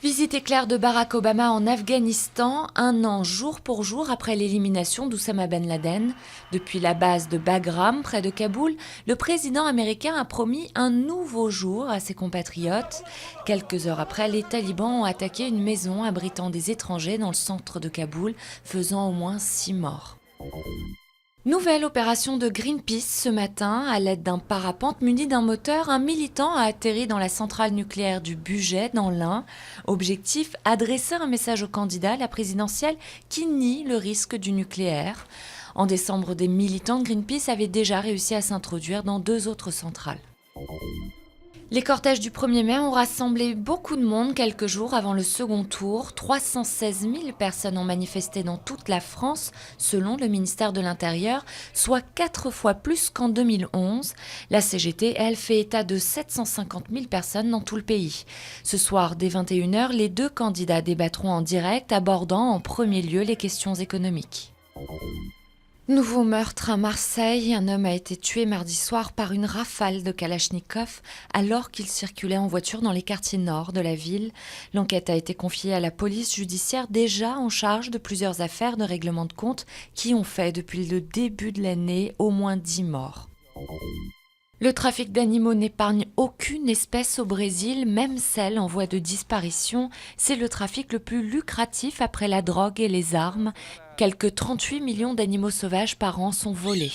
Visite éclair de Barack Obama en Afghanistan, un an jour pour jour après l'élimination d'Oussama Ben Laden. Depuis la base de Bagram, près de Kaboul, le président américain a promis un nouveau jour à ses compatriotes. Quelques heures après, les talibans ont attaqué une maison abritant des étrangers dans le centre de Kaboul, faisant au moins 6 morts. Nouvelle opération de Greenpeace ce matin. À l'aide d'un parapente muni d'un moteur, un militant a atterri dans la centrale nucléaire du Bugey, dans l'Ain. Objectif, adresser un message au candidat à la présidentielle qui nie le risque du nucléaire. En décembre, des militants de Greenpeace avaient déjà réussi à s'introduire dans 2 autres centrales. Les cortèges du 1er mai ont rassemblé beaucoup de monde quelques jours avant le second tour. 316 000 personnes ont manifesté dans toute la France, selon le ministère de l'Intérieur, soit 4 fois plus qu'en 2011. La CGT, elle, fait état de 750 000 personnes dans tout le pays. Ce soir, dès 21h, les 2 candidats débattront en direct, abordant en premier lieu les questions économiques. Nouveau meurtre à Marseille. Un homme a été tué mardi soir par une rafale de Kalachnikov alors qu'il circulait en voiture dans les quartiers nord de la ville. L'enquête a été confiée à la police judiciaire déjà en charge de plusieurs affaires de règlement de compte qui ont fait depuis le début de l'année au moins 10 morts. Le trafic d'animaux n'épargne aucune espèce au Brésil, même celle en voie de disparition. C'est le trafic le plus lucratif après la drogue et les armes. Quelques 38 millions d'animaux sauvages par an sont volés.